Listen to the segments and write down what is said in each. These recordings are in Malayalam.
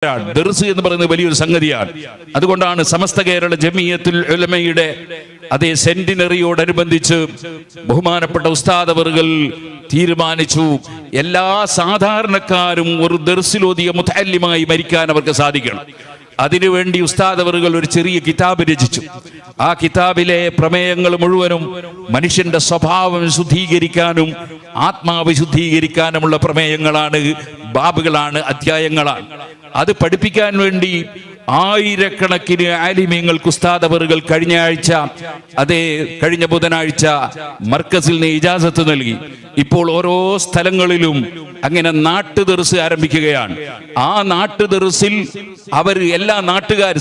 ദർസ് എന്ന് പറയുന്നത് വലിയൊരു സംഗതിയാണ്. അതുകൊണ്ടാണ് സമസ്ത കേരള ജമിയത്തുൽ ഉലമയുടെ അതേ സെന്റിനറിയോടനുബന്ധിച്ച് ബഹുമാനപ്പെട്ട ഉസ്താദ് അവറുകൾ തീരുമാനിച്ചു, എല്ലാ സാധാരണക്കാരും ഒരു ദർസിലോതിയ മുതഅല്ലിമായി മരിക്കാൻ അവർക്ക് സാധിക്കണം. അതിനുവേണ്ടി ഉസ്താദ് അവറുകൾ ഒരു ചെറിയ കിതാബ് രചിച്ചു. ആ കിതാബിലെ പ്രമേയങ്ങൾ മുഴുവനും മനുഷ്യന്റെ സ്വഭാവം ശുദ്ധീകരിക്കാനും ആത്മാവ് ശുദ്ധീകരിക്കാനുമുള്ള പ്രമേയങ്ങളാണ്, ബാബുകളാണ്, അധ്യായങ്ങളാണ്. അത് പഠിപ്പിക്കാൻ വേണ്ടി ആയിരക്കണക്കിന് ആലിമീങ്ങൾക്ക് ഉസ്താദ് അവറുകൾ കഴിഞ്ഞ ബുധനാഴ്ച മർക്കസിൽ നിന്ന് ഇജാസത്ത് നൽകി. ഇപ്പോൾ ഓരോ സ്ഥലങ്ങളിലും അങ്ങനെ നാട്ടുദർസ് ആരംഭിക്കുകയാണ്. ആ നാട്ടുദർസിൽ അവർ എല്ലാ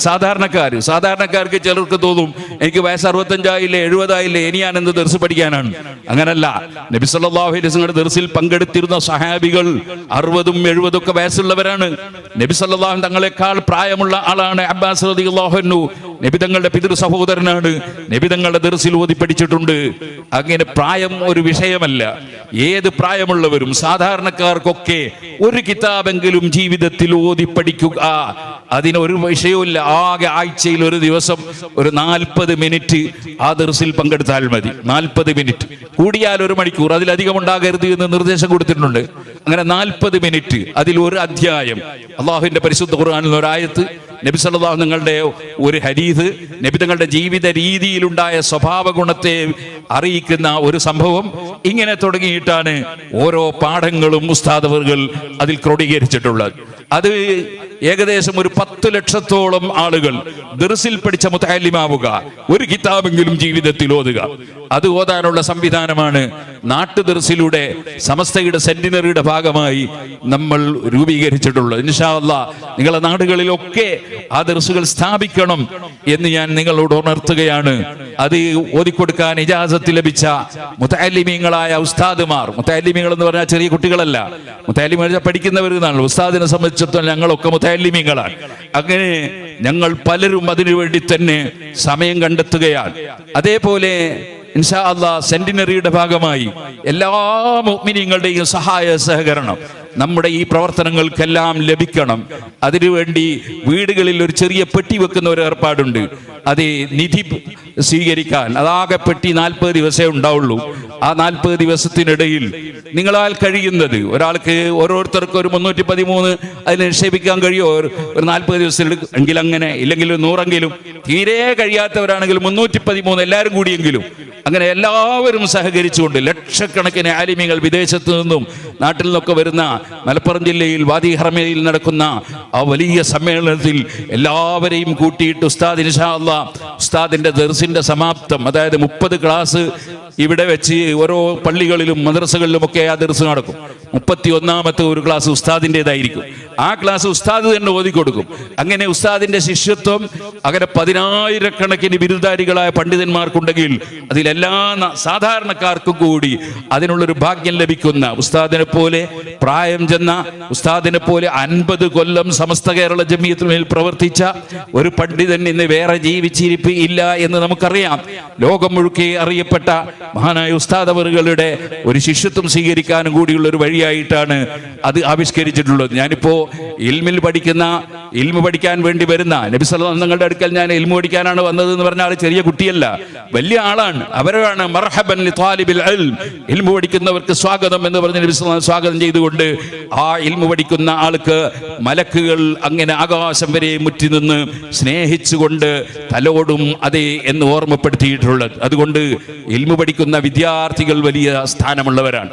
സാധാരണക്കാർക്ക് ചിലർക്ക് തോന്നും, എനിക്ക് വയസ്സ് 65 70 ഇനി ഞാൻ എന്ത് ദർസ് പഠിക്കാനാണ്. അങ്ങനല്ല. നബി സല്ലല്ലാഹു അലൈഹി വസല്ലം ദർസിൽ പങ്കെടുത്തിരുന്ന സഹാബികൾ 60 70 വയസ്സുള്ളവരാണ്. നബി സല്ലല്ലാഹു അലൈഹി തങ്ങളെക്കാൾ പ്രായമുള്ള ആളാണ് അബ്ബാസ് റളിയല്ലാഹു അൻഹു. നബി തങ്ങളുടെ പിതൃ സഹോദരനാണ്. നബി തങ്ങളുടെ ദർസിൽ ഓതി പഠിച്ചിട്ടുണ്ട്. അങ്ങനെ പ്രായം ഒരു വിഷയമല്ല. ഏത് പ്രായമുള്ളവരും സാധാരണക്കാർക്കൊക്കെ ഒരു കിതാബെങ്കിലും ജീവിതത്തിൽ ഓതി പഠിക്കുക, അതിനൊരു വിഷയവുമില്ല. ആകെ ആഴ്ചയിൽ ഒരു ദിവസം ഒരു 40 മിനിറ്റ് ആ ദർസിൽ പങ്കെടുത്താൽ മതി. 40 മിനിറ്റ്, കൂടിയാൽ 1 മണിക്കൂർ, അതിലധികം ഉണ്ടാകരുത് എന്ന് നിർദ്ദേശം കൊടുത്തിട്ടുണ്ട്. അങ്ങനെ 40 മിനിറ്റ്, അതിൽ ഒരു അധ്യായം, അള്ളാഹുവിന്റെ പരിശുദ്ധ ഖുർആനിൽ ഒരു ആയത്ത്, നബി സല്ലല്ലാഹു അലൈഹി തങ്ങളുടെ ഒരു ഹദീസ്, നബി തങ്ങളുടെ ജീവിത രീതിയിലുണ്ടായ സ്വഭാവ ഗുണത്തെ അറിയിക്കുന്ന ഒരു സംഭവം, ഇങ്ങനെ തുടങ്ങിയിട്ടാണ് ഓരോ പാഠങ്ങളും ഉസ്താദ് അവറുകൾ അതിൽ ക്രോഡീകരിച്ചിട്ടുള്ളത്. അത് ഏകദേശം ഒരു 10 ലക്ഷത്തോളം ആളുകൾ ദർസിൽ പഠിച്ച മുതഅല്ലിമാവുക, ഒരു കിതാബെങ്കിലും ജീവിതത്തിൽ ഓതുക. അത് ഓതാനുള്ള സംവിധാനമാണ് നാട്ടു ദർസിലൂടെ സമസ്തയുടെ സെന്റിനറിയുടെ ഭാഗമായി നമ്മൾ രൂപീകരിച്ചിട്ടുള്ളത്. ഇൻഷാ അല്ലാഹ് നിങ്ങളുടെ നാടുകളിലൊക്കെ ആ ദർസുകൾ സ്ഥാപിക്കണം എന്ന് ഞാൻ നിങ്ങളോട് ഉണർത്തുകയാണ്. അത് ഓതിക്കൊടുക്കാൻ ഇജാസത്ത് ലഭിച്ച മുതഅല്ലിമീങ്ങളായ ഉസ്താദുമാർ, മുതഅല്ലിമീങ്ങൾ എന്ന് പറഞ്ഞാൽ ചെറിയ കുട്ടികളല്ല, മുതഅല്ലിമീങ്ങൾ പഠിക്കുന്നവർ എന്നാണ്. ഉസ്താദിനെ സംബന്ധിച്ചിടത്തോളം ഞങ്ങളൊക്കെ മുതഅല്ലിമീങ്ങളാണ്. അങ്ങനെ ഞങ്ങൾ പലരും അതിനുവേണ്ടി തന്നെ സമയം കണ്ടെത്തുകയാണ്. അതേപോലെ ഇൻഷാ അല്ലാഹ് സെന്റിനറിയുടെ ഭാഗമായി എല്ലാ മുഅ്മിനീങ്ങളുടെയും സഹായ സഹകരണം നമ്മുടെ ഈ പ്രവർത്തനങ്ങൾക്കെല്ലാം ലഭിക്കണം. അതിനുവേണ്ടി വീടുകളിൽ ഒരു ചെറിയ പെട്ടി വെക്കുന്ന ഒരു ഏർപ്പാടുണ്ട്. അത് നിധി സ്വീകരിക്കാൻ, അതാകെ പെട്ടി 40 ദിവസമേ ഉണ്ടാവുള്ളൂ. ആ 40 ദിവസത്തിനിടയിൽ നിങ്ങളാൽ കഴിയുന്നത്, ഒരാൾക്ക് ഓരോരുത്തർക്കും ഒരു 313 അതിൽ നിക്ഷേപിക്കാൻ കഴിയുമോ? ഒരു 40 ദിവസത്തിൽ എങ്കിൽ അങ്ങനെ, ഇല്ലെങ്കിൽ 100എങ്കിലും, തീരെ കഴിയാത്തവരാണെങ്കിൽ 313 എല്ലാവരും കൂടിയെങ്കിലും, അങ്ങനെ എല്ലാവരും സഹകരിച്ചുകൊണ്ട് ലക്ഷക്കണക്കിന് ആലിമീങ്ങൾ വിദേശത്ത് നിന്നും നാട്ടിൽ നിന്നൊക്കെ വരുന്ന മലപ്പുറം ജില്ലയിൽ വാദി ഹറമയിൽ നടക്കുന്ന ആ വലിയ സമ്മേളനത്തിൽ എല്ലാവരെയും കൂട്ടിയിട്ട് ഉസ്താദ് ഇൻഷാ അല്ലാഹ് ഉസ്താദിന്റെ ദർസിന്റെ സമാപ്തം, അതായത് 30 ക്ലാസ് ഇവിടെ വെച്ച് ഓരോ പള്ളികളിലും മദ്രസകളിലും ഒക്കെ ആ ദർസ് നടക്കും. 31ാമത്തെ ഒരു ക്ലാസ് ഉസ്താദിൻ്റെതായിരിക്കും. ആ ക്ലാസ് ഉസ്താദ് തന്നെ ഓതിക്കൊടുക്കും. അങ്ങനെ ഉസ്താദിന്റെ ശിഷ്യത്വം അങ്ങനെ 10,000കണക്കിന് ബിരുദധാരികളായ പണ്ഡിതന്മാർക്കുണ്ടെങ്കിൽ അതിലെല്ലാ സാധാരണക്കാർക്കും കൂടി അതിനുള്ളൊരു ഭാഗ്യം ലഭിക്കുന്ന, ഉസ്താദിനെ പോലെ പ്രായം ചെന്ന, ഉസ്താദിനെ പോലെ 50 കൊല്ലം സമസ്ത കേരള ജമിയത്തുൽ പ്രവർത്തിച്ച ഒരു പണ്ഡിതൻ ഇന്ന് വേറെ ജീവിച്ചിരിപ്പ് ഇല്ല എന്ന് നമുക്കറിയാം. ലോകം മുഴുക്കെ അറിയപ്പെട്ട മഹാനായ ഉസ്താദ് അവറുകളുടെ ഒരു ശിഷ്യത്വം സ്വീകരിക്കാനും കൂടിയുള്ള ഒരു വഴിയായിട്ടാണ് അത് ആവിഷ്കരിച്ചിട്ടുള്ളത്. ഞാനിപ്പോ ഇൽമു പഠിക്കാൻ വേണ്ടി വരുന്ന നബി സല്ലല്ലാഹു അലൈഹി വസല്ലം അടുക്കൽ ഞാൻ ഇൽമു പഠിക്കാനാണ് വന്നത് എന്ന് പറഞ്ഞാൽ ചെറിയ കുട്ടിയല്ല, വലിയ ആളാണ്. അവരാണ് മർഹബൻ ലി ത്വാലിബിൽ ഇൽം, ഇൽമു പഠിക്കുന്നവർക്ക് സ്വാഗതം എന്ന് പറഞ്ഞ് നബി സല്ലല്ലാഹു അലൈഹി വസല്ലം സ്വാഗതം ചെയ്തുകൊണ്ട് ആ ഇൽമു പഠിക്കുന്ന ആൾക്ക് മലക്കുകൾ അങ്ങനെ ആകാശം വരെ മുറ്റി നിന്ന് സ്നേഹിച്ചുകൊണ്ട് തലോടും അതേ എന്ന് ഓർമ്മപ്പെടുത്തിയിട്ടുള്ളത്. അതുകൊണ്ട് ഇൽമു പഠിക്കുന്ന വിദ്യാർത്ഥികൾ വലിയ സ്ഥാനമുള്ളവരാണ്.